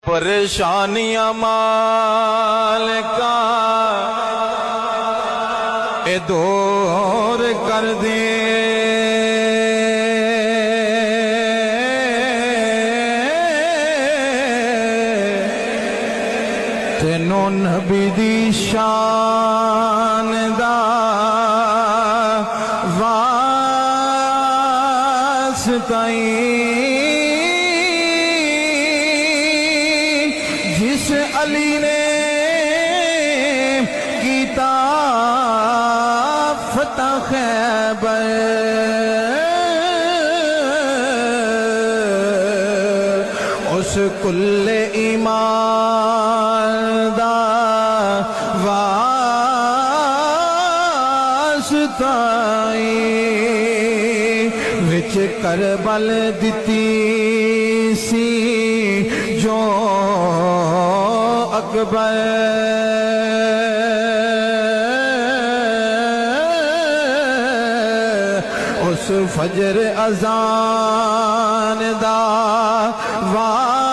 پریشانیاں مال کا اے دور کر دے، تینوں نبی دی شان دا واسطہ جس علی نے کیتا فتح خیبر، اس کل ایمان دا واسطہ وچ کربل دتی سی جو اکبر، اس فجر اذان دا واسطہ